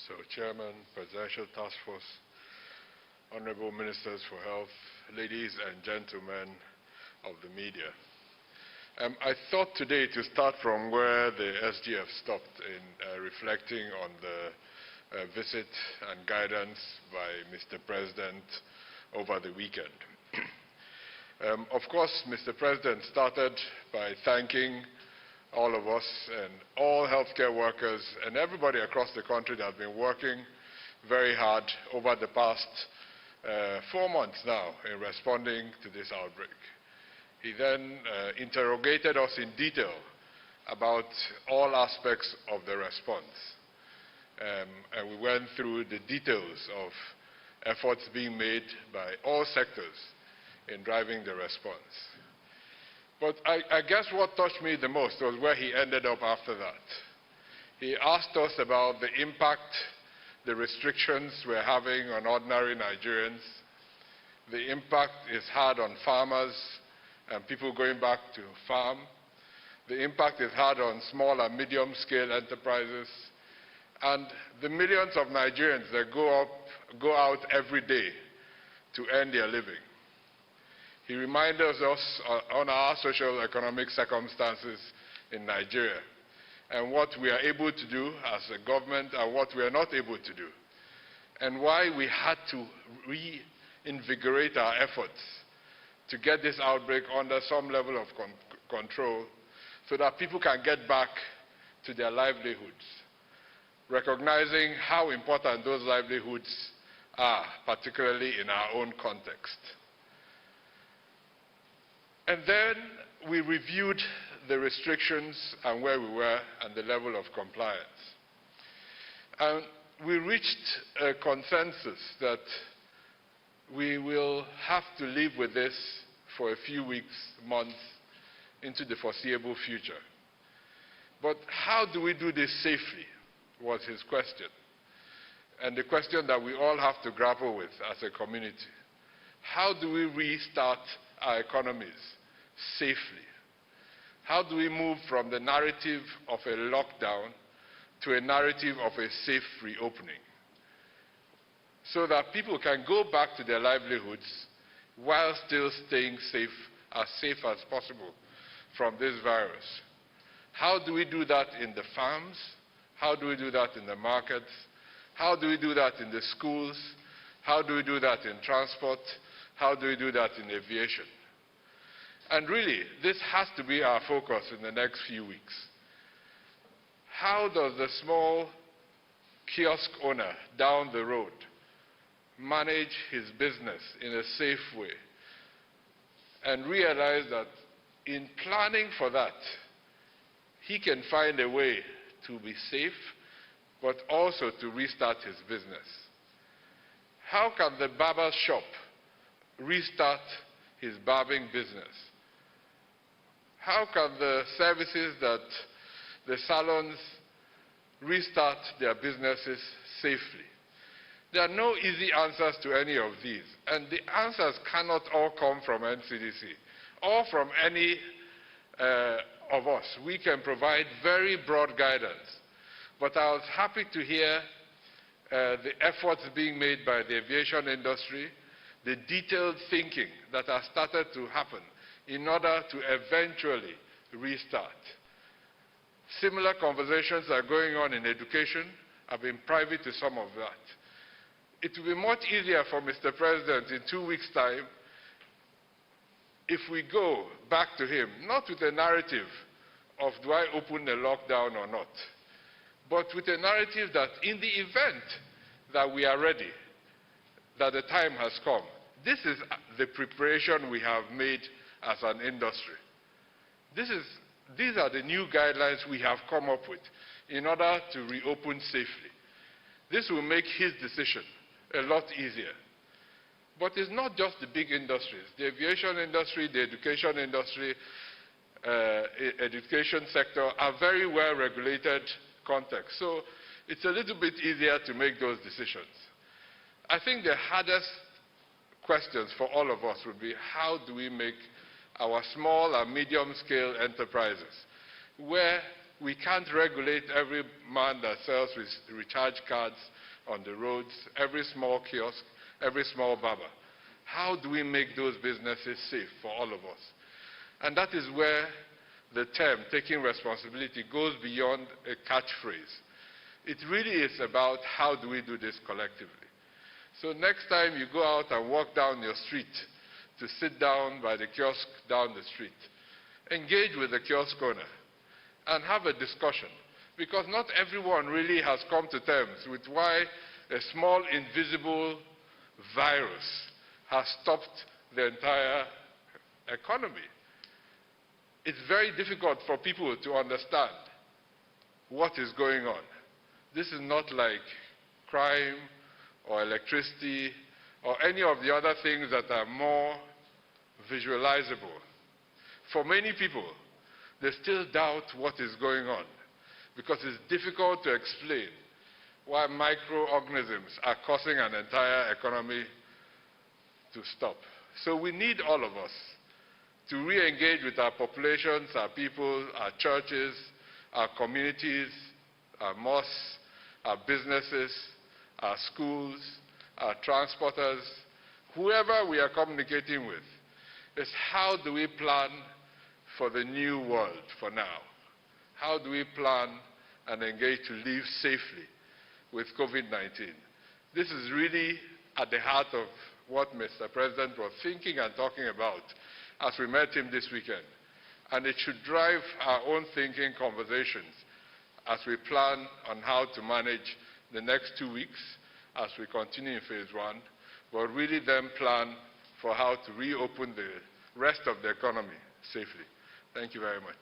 So, Chairman, Presidential Task Force, Honorable Ministers for Health, ladies and gentlemen of the media. I thought today to start from where the SGF stopped in reflecting on the visit and guidance by Mr. President over the weekend. Of course, Mr. President started by thanking all of us and all healthcare workers and everybody across the country that has been working very hard over the past 4 months now in responding to this outbreak. He then interrogated us in detail about all aspects of the response. And we went through the details of efforts being made by all sectors in driving the response. But I guess what touched me the most was where he ended up after that. He asked us about the impact the restrictions we're having on ordinary Nigerians, the impact it's had on farmers and people going back to farm, the impact it's had on small and medium-scale enterprises, and the millions of Nigerians that go out every day to earn their living. He reminded us on our socio-economic circumstances in Nigeria and what we are able to do as a government and what we are not able to do, and why we had to reinvigorate our efforts to get this outbreak under some level of control so that people can get back to their livelihoods, recognizing how important those livelihoods are, particularly in our own context. And then we reviewed the restrictions and where we were and the level of compliance. And we reached a consensus that we will have to live with this for a few weeks, months, into the foreseeable future. But how do we do this safely, was his question. And the question that we all have to grapple with as a community. How do we restart our economies safely? How do we move from the narrative of a lockdown to a narrative of a safe reopening so that people can go back to their livelihoods while still staying safe as possible from this virus? How do we do that in the farms? How do we do that in the markets? How do we do that in the schools? How do we do that in transport? How do we do that in aviation? And really, this has to be our focus in the next few weeks. How does the small kiosk owner down the road manage his business in a safe way and realize that in planning for that, he can find a way to be safe, but also to restart his business? How can the barber shop restart his barbing business? How can the services that the salons restart their businesses safely? There are no easy answers to any of these, and the answers cannot all come from NCDC or from any of us. We can provide very broad guidance, but I was happy to hear the efforts being made by the aviation industry, the detailed thinking that has started to happen in order to eventually restart. Similar conversations are going on in education. I've been privy to some of that. It will be much easier for Mr. President in 2 weeks' time if we go back to him, not with a narrative of do I open the lockdown or not, but with a narrative that in the event that we are ready, that the time has come, this is the preparation we have made as an industry. These are the new guidelines we have come up with in order to reopen safely. This will make his decision a lot easier. But it's not just the big industries. The aviation industry, the education industry, education sector are very well regulated contexts. So it's a little bit easier to make those decisions. I think the hardest questions for all of us would be how do we make our small and medium-scale enterprises, where We can't regulate every man that sells recharge cards on the roads, every small kiosk, every small barber. How do we make those businesses safe for all of us? And that is where the term taking responsibility goes beyond a catchphrase. It really is about how do we do this collectively. So next time you go out and walk down your street to sit down by the kiosk down the street, engage with the kiosk owner and have a discussion, because not everyone really has come to terms with why a small invisible virus has stopped the entire economy. It's very difficult for people to understand what is going on. This is not like crime or electricity or any of the other things that are more visualizable. For many people, they still doubt what is going on because it's difficult to explain why microorganisms are causing an entire economy to stop. So we need all of us to re-engage with our populations, our people, our churches, our communities, our mosques, our businesses, our schools, our transporters, whoever we are communicating with, is how do we plan for the new world for now? How do we plan and engage to live safely with COVID-19? This is really at the heart of what Mr. President was thinking and talking about as we met him this weekend. And it should drive our own thinking conversations as we plan on how to manage the next 2 weeks as we continue in phase 1, but really then plan for how to reopen the rest of the economy safely. Thank you very much.